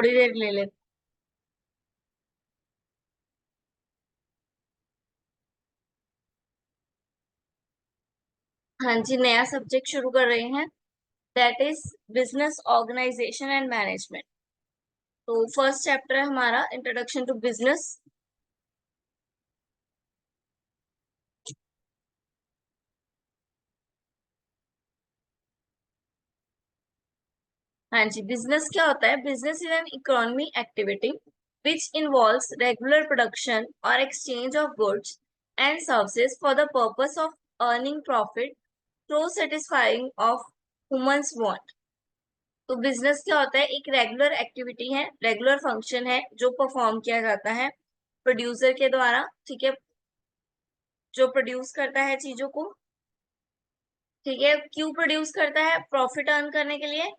थोड़ी देर ले ले। हाँ जी, नया सब्जेक्ट शुरू कर रहे हैं। That is business organisation and management. तो फर्स्ट चैप्टर है हमारा इंट्रोडक्शन टू बिजनेस। हाँ जी, बिजनेस क्या होता है? Business is an economy activity which involves regular production और exchange of goods and services for the purpose of earning profit through satisfying of humans want. तो business क्या होता है? एक रेगुलर एक्टिविटी है, रेगुलर फंक्शन है जो परफॉर्म किया जाता है प्रोड्यूसर के द्वारा। ठीक है, जो प्रोड्यूस करता है चीजों को। ठीक है, क्यों प्रोड्यूस करता है? प्रॉफिट अर्न करने के लिए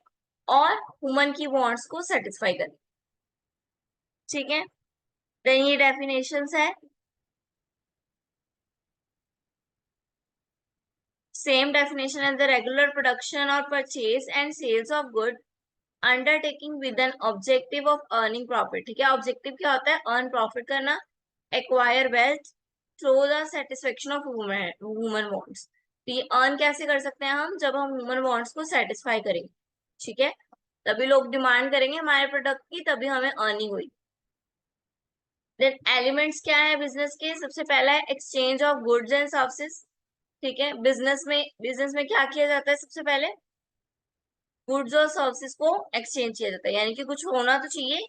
और ह्यूमन की वांट्स को सेटिस्फाई करने। ठीक है, देन ये डेफिनेशंस है। सेम डेफिनेशन है, द रेगुलर प्रोडक्शन और purchase and sales of good undertaking with an objective of earning profit. ठीक है, ऑब्जेक्टिव क्या होता है? अर्न प्रॉफिट करना, acquire wealth through the satisfaction of human wants. तो ये अर्न कैसे कर सकते हैं हम? जब हम ह्यूमन वांट्स को सेटिस्फाई करेंगे। ठीक है, तभी लोग डिमांड करेंगे हमारे प्रोडक्ट की, तभी हमें अर्निंग हुई। देन एलिमेंट्स क्या है बिजनेस के? सबसे पहला है exchange of goods and services. ठीक है, बिजनेस में क्या किया जाता है? सबसे पहले गुड्स और सर्विसेज को एक्सचेंज किया जाता है, यानी कि कुछ होना तो चाहिए।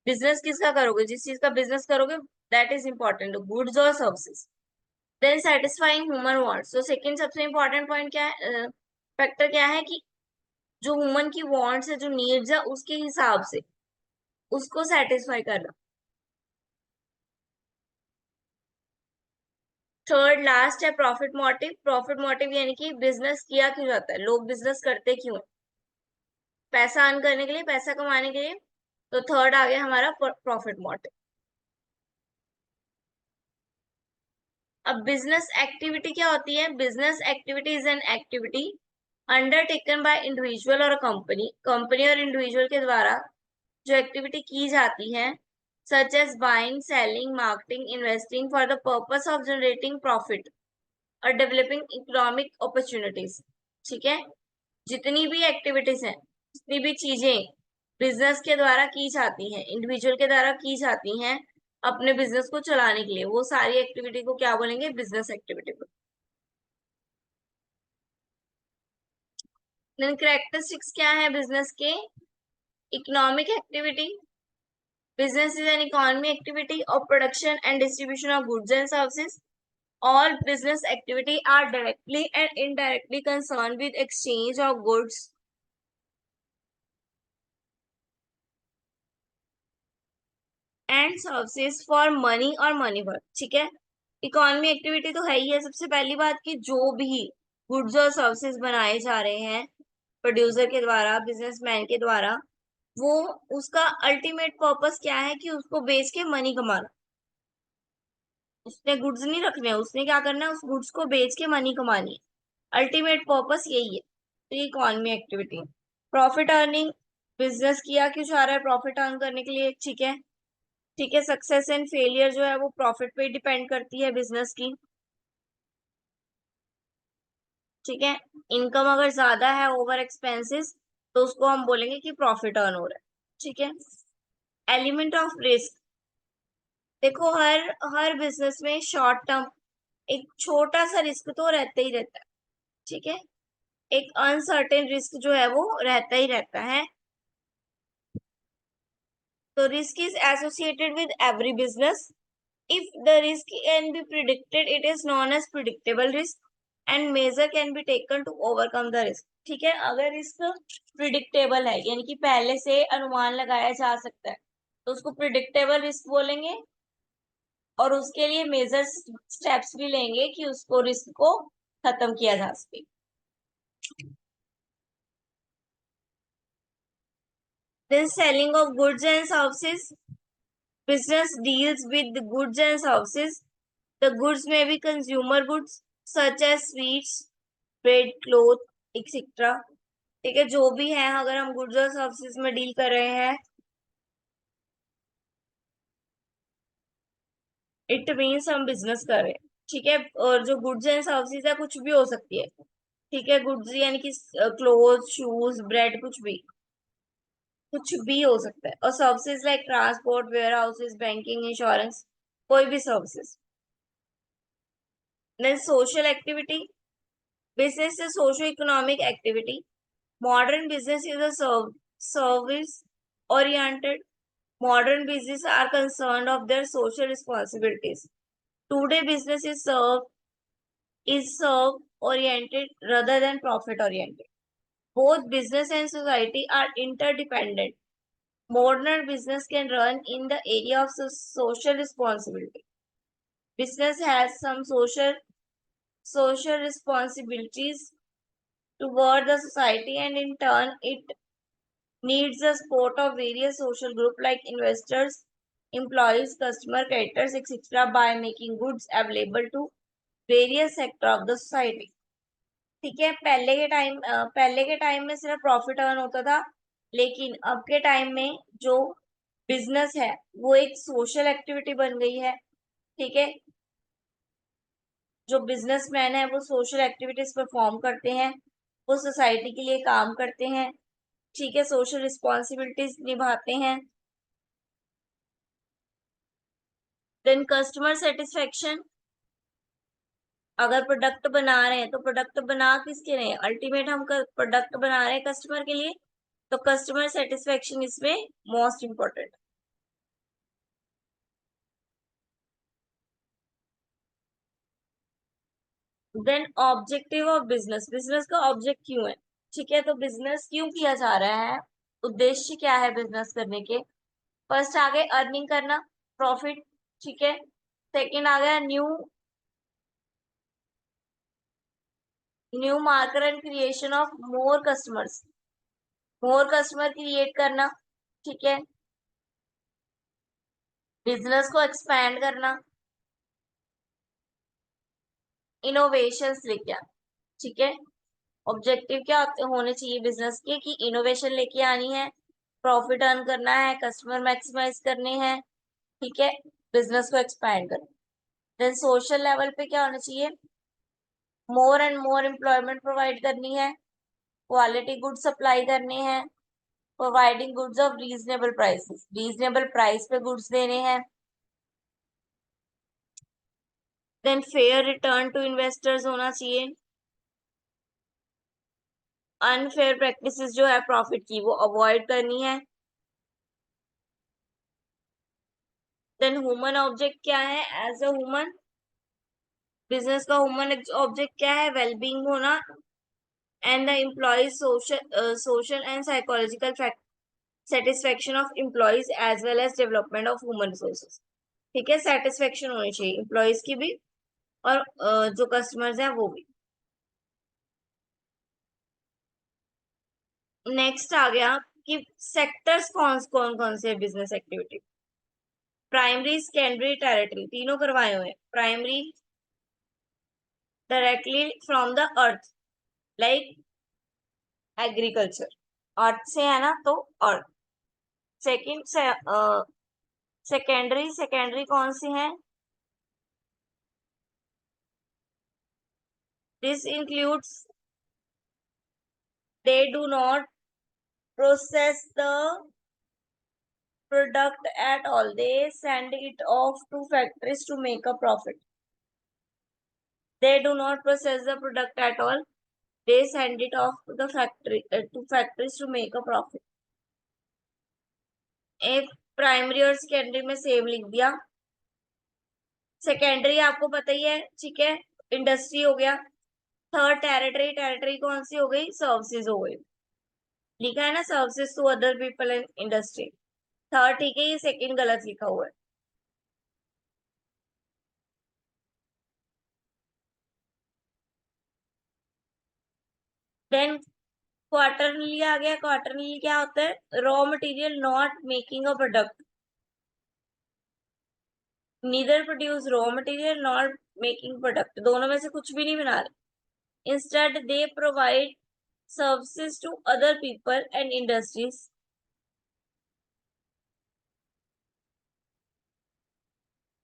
बिजनेस किसका करोगे? जिस चीज का बिजनेस करोगे दैट इज इंपॉर्टेंट, गुड्स और services. Then satisfying human wants. तो सेकंड सबसे इंपॉर्टेंट पॉइंट क्या है, फैक्टर क्या है कि जो ह्यूमन की वांट्स है, जो नीड्स है, उसके हिसाब से उसको सेटिस्फाई करना। थर्ड लास्ट है प्रॉफिट मोटिव। प्रॉफिट मोटिव यानी कि बिजनेस किया क्यों जाता है, लोग बिजनेस करते क्यों है? पैसा अर्न करने के लिए, पैसा कमाने के लिए। तो थर्ड आ गया हमारा प्रॉफिट मोटिव। अब बिजनेस एक्टिविटी क्या होती है? Business activity is an activity undertaken by individual और कंपनी। कंपनी और इंडिविजुअल के द्वारा जो एक्टिविटी की जाती है, such as buying, selling, marketing, investing for the purpose of generating profit और डेवलपिंग इकोनॉमिक अपॉर्चुनिटीज। ठीक है, जितनी भी एक्टिविटीज हैं, जितनी भी चीजें बिजनेस के द्वारा की जाती हैं, इंडिविजुअल के द्वारा की जाती हैं अपने बिजनेस को चलाने के लिए, वो सारी एक्टिविटी को क्या बोलेंगे? बिजनेस एक्टिविटी को। देन कैरेक्टरिस्टिक्स क्या है बिजनेस के? Economic activity. Business is an economy activity of production and distribution of goods and services. All business activity are directly and indirectly concerned with exchange of goods and services for money और money worth। ठीक है, economy activity तो है ही है। सबसे पहली बात कि जो भी गुड्स और सर्विसेज बनाए जा रहे हैं प्रोड्यूसर के द्वारा, बिजनेसमैन के द्वारा, वो उसका अल्टीमेट पर्पस क्या है? कि उसको बेच के मनी कमाना। उसने गुड्स नहीं रखने, उसने क्या करना है? उस गुड्स को बेच के मनी कमानी है। अल्टीमेट पर्पस यही है। तो ये इकोनॉमी एक्टिविटी है। प्रॉफिट अर्निंग, बिजनेस किया क्यों जा रहा है? प्रॉफिट अर्न करने के लिए। ठीक है, ठीक है, सक्सेस एंड फेलियर जो है वो प्रॉफिट पे डिपेंड करती है बिजनेस की। ठीक है, इनकम अगर ज्यादा है ओवर एक्सपेंसेस, तो उसको हम बोलेंगे कि प्रॉफिट अर्न हो रहा है। ठीक है, एलिमेंट ऑफ रिस्क। देखो, हर हर बिजनेस में शॉर्ट टर्म एक छोटा सा रिस्क तो रहता ही रहता है। ठीक है, एक अनसर्टेन रिस्क जो है वो रहता ही रहता है। तो risk is associated with every business. If the risk can be predicted, it is known as predictable risk and measure can be taken to overcome the risk। ठीक है, अगर रिस्क प्रिडिक्टेबल है यानी कि पहले से अनुमान लगाया जा सकता है, तो उसको प्रिडिक्टेबल रिस्क बोलेंगे। और उसके लिए मेजर स्टेप्स भी लेंगे कि उसको रिस्क को खत्म किया जा सके। Then selling of goods and services. Business deals with the goods and services. The goods may be consumer goods such as sweets, bread, cloth, etcetera. ठीक है, जो भी है, अगर हम गुड्स और सर्विसेज में डील कर रहे हैं इट मीन्स हम बिजनेस कर रहे हैं, ठीक है। और जो गुड्स एंड सर्विसेज है कुछ भी हो सकती है, ठीक है। गुड्स यानी कि क्लोथ, शूज, ब्रेड, कुछ भी हो सकता है। और services like transport, warehouses, banking, insurance, कोई भी services. Then social activity, business is socio-economic activity. Modern business is a service oriented. Modern business are concerned of their social responsibilities. Today business is serve oriented rather than profit oriented. Both business and society are interdependent. Modern business can run in the area of social responsibility. Business has some social responsibilities toward the society, and in turn it needs the support of various social groups like investors, employees, customer, creditors, etc. by making goods available to various sector of the society. ठीक है। पहले के time में सिर्फ profit earn होता था, लेकिन अब के टाइम में जो बिजनेस है वो एक सोशल एक्टिविटी बन गई है, ठीक है। जो बिजनेसमैन है वो सोशल एक्टिविटीज परफॉर्म करते हैं, वो सोसाइटी के लिए काम करते हैं, ठीक है, सोशल रिस्पॉन्सिबिलिटीज निभाते हैं। देन कस्टमर सेटिस्फेक्शन, अगर प्रोडक्ट बना रहे हैं तो प्रोडक्ट बना किसके लिए, अल्टीमेट हम प्रोडक्ट बना रहे हैं कस्टमर के लिए, तो कस्टमर सेटिस्फेक्शन इसमें most important. Then objective of business, business का ऑब्जेक्ट क्यों है, ठीक है। तो बिजनेस क्यों किया जा रहा है, उद्देश्य क्या है बिजनेस करने के। फर्स्ट आ गए अर्निंग करना, प्रॉफिट, ठीक है। सेकंड आ गया new market and creation of more customer create करना, ठीक है। बिजनेस को एक्सपैंड करना, इनोवेशंस लेके आना, ठीक है। ऑब्जेक्टिव क्या होने चाहिए बिजनेस के, कि इनोवेशन लेके आनी है, प्रॉफिट अर्न करना है, कस्टमर मैक्सिमाइज करने हैं, ठीक है, बिजनेस को एक्सपैंड करना। देन सोशल लेवल पे क्या होना चाहिए, more and more employment provide करनी है, क्वालिटी गुड सप्लाई करने हैं, providing goods of reasonable prices, reasonable price पे गुड्स देने हैं। Then fair return to investors होना चाहिए। अनफेयर प्रैक्टिसेस जो है प्रॉफिट की वो अवॉइड करनी है। देन ह्यूमन ऑब्जेक्ट क्या है, एज अ ह्यूमन बिजनेस का ह्यूमन ऑब्जेक्ट क्या है, वेलबींग होना and the employ social and psychological satisfaction of employees as well as development of human resources, ठीक है। सेटिस्फेक्शन होनी चाहिए एम्प्लॉयज की भी और जो कस्टमर्स हैं वो भी। नेक्स्ट आ गया कि सेक्टर्स कौन कौन से business activity, primary, secondary, tertiary, तीनों करवाए हुए। Primary directly from the earth, like agriculture, earth से है ना, तो अर्थ। सेकंड सेकेंडरी कौन सी है, this includes they do not process the product at all, they send it off to factories to make a profit. They do not process the product at all, they send it off to the factories to make a profit. एक primary और secondary में same लिख दिया। Secondary आपको पता ही है, ठीक है, इंडस्ट्री हो गया। थर्ड टेरिटरी कौन सी हो गई, सर्विसेज हो गई, लिखा है ना, services to other people in industry. Third ठीक है, ये सेकंड गलत लिखा हुआ है। देन क्वार्टरली आ गया। क्वार्टरली क्या होता है, raw material not making a product, neither produce raw material not making product, दोनों में से कुछ भी नहीं बना रहे। Instead they provide services to other people and industries,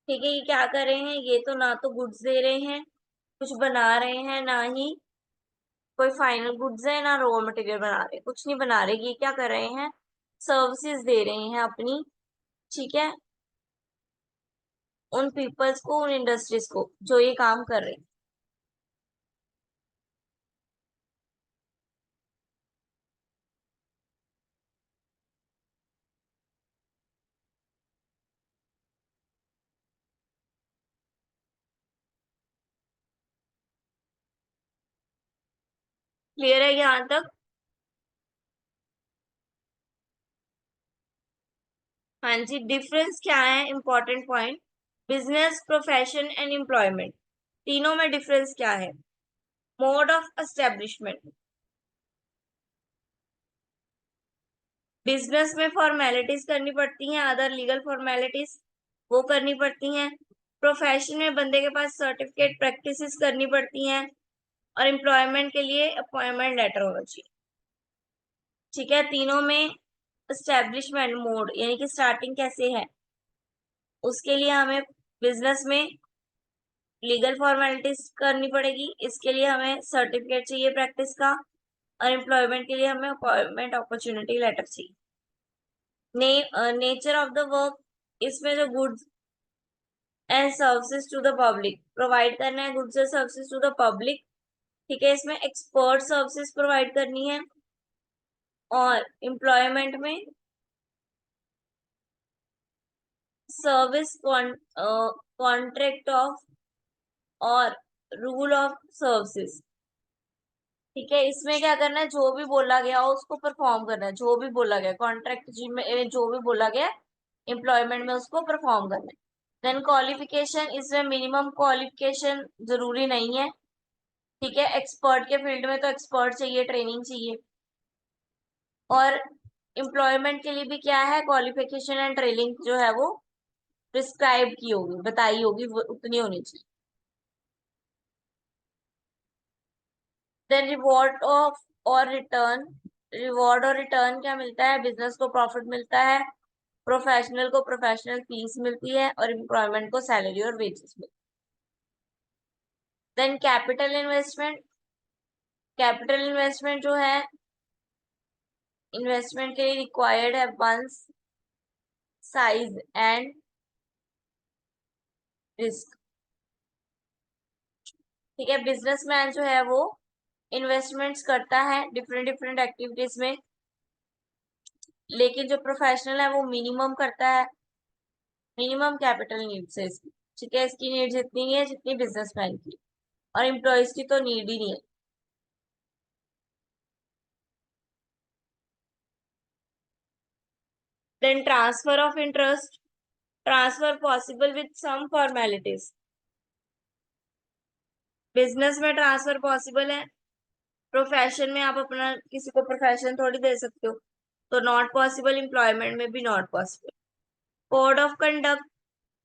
ठीक है, ये क्या कर रहे हैं, ये तो ना तो गुड्स दे रहे हैं, कुछ बना रहे हैं, ना ही कोई फाइनल गुड्स है, ना रॉ मटेरियल बना रहे, कुछ नहीं बना रहे, ये क्या कर रहे हैं, सर्विसेज दे रहे हैं अपनी। ठीक है, उन पीपल्स को, उन इंडस्ट्रीज को जो ये काम कर रहे हैं। क्लियर है यहाँ तक? हाँ जी, डिफरेंस क्या है, important point. Business, profession and employment, तीनों में डिफरेंस क्या है। मोड ऑफ एस्टेब्लिशमेंट, बिजनेस में फॉर्मेलिटीज करनी पड़ती हैं, अदर लीगल फॉर्मेलिटीज वो करनी पड़ती हैं। प्रोफेशन में बंदे के पास सर्टिफिकेट प्रैक्टिसेस करनी पड़ती हैं। और एम्प्लॉयमेंट के लिए अपॉइंटमेंट लेटर होना चाहिए। ठीक है, तीनों में एस्टेब्लिशमेंट मोड यानी कि स्टार्टिंग कैसे है, उसके लिए हमें बिजनेस में लीगल फॉर्मेलिटीज करनी पड़ेगी, इसके लिए हमें सर्टिफिकेट चाहिए प्रैक्टिस का। और एम्प्लॉयमेंट के लिए हमें अपॉइंटमेंट अपॉर्चुनिटी लेटर चाहिए। नेचर ऑफ द वर्क, इसमें जो goods and services to the public provide करना है, goods and services to the public. ठीक है, इसमें एक्सपर्ट सर्विसेज प्रोवाइड करनी है। और एम्प्लॉयमेंट में सर्विस कॉन्ट्रैक्ट ऑफ और रूल ऑफ सर्विसेज। ठीक है, इसमें क्या करना है, जो भी बोला गया हो उसको परफॉर्म करना है, जो भी बोला गया कॉन्ट्रैक्ट में जो भी बोला गया एम्प्लॉयमेंट में उसको परफॉर्म करना है। देन क्वालिफिकेशन, इसमें मिनिमम क्वालिफिकेशन जरूरी नहीं है। ठीक है, एक्सपर्ट के फील्ड में तो एक्सपर्ट चाहिए, ट्रेनिंग चाहिए। और एम्प्लॉयमेंट के लिए भी क्या है, क्वालिफिकेशन एंड ट्रेनिंग जो है वो प्रिस्क्राइब की होगी, बताई होगी, वो उतनी होनी चाहिए। देन रिवॉर्ड ऑफ और रिटर्न, रिवॉर्ड और रिटर्न क्या मिलता है, बिजनेस को प्रॉफिट मिलता है, प्रोफेशनल को प्रोफेशनल फीस मिलती है, और एम्प्लॉयमेंट को सैलरी और वेजेस मिलती है। Then capital investment, capital investment जो है, इन्वेस्टमेंट के लिए रिक्वायर्ड है फंड्स, साइज एंड रिस्क। ठीक है, बिजनेसमैन जो है वो इन्वेस्टमेंट्स करता है डिफरेंट डिफरेंट एक्टिविटीज में, लेकिन जो प्रोफेशनल है वो मिनिमम करता है, मिनिमम कैपिटल नीड्स है इसकी। ठीक है, इसकी नीड्स इतनी है जितनी बिजनेसमैन की, और एम्प्लॉयज की तो नीड ही नहीं है। Then transfer of interest, transfer possible with some formalities. Business में ट्रांसफर पॉसिबल है, प्रोफेशन में आप अपना किसी को प्रोफेशन थोड़ी दे सकते हो, तो नॉट पॉसिबल, एम्प्लॉयमेंट में भी not possible. Code of conduct,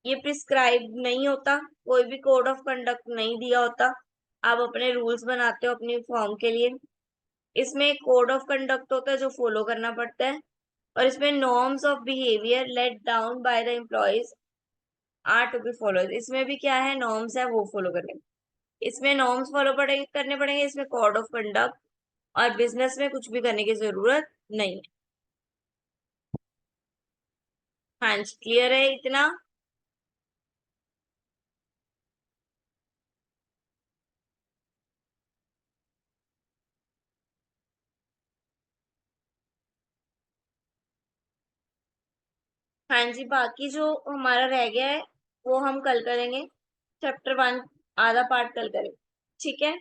ये प्रिस्क्राइब नहीं होता, कोई भी कोड ऑफ कंडक्ट नहीं दिया होता, आप अपने रूल्स बनाते हो अपनी फॉर्म के लिए। इसमें एक कोड ऑफ कंडक्ट होता है जो फॉलो करना पड़ता है। और इसमें norms of behaviour laid down by the employees are to be followed, इसमें भी क्या है, नॉर्म्स है वो फॉलो करने, इसमें नॉर्म्स फॉलो करने पड़ेंगे, इसमें कोड ऑफ कंडक्ट। और बिजनेस में कुछ भी करने की जरूरत नहीं है। हाँ जी, क्लियर है इतना? हाँ जी, बाकी जो हमारा रह गया है वो हम कल करेंगे, चैप्टर 1 आधा पार्ट कल करेंगे। ठीक है।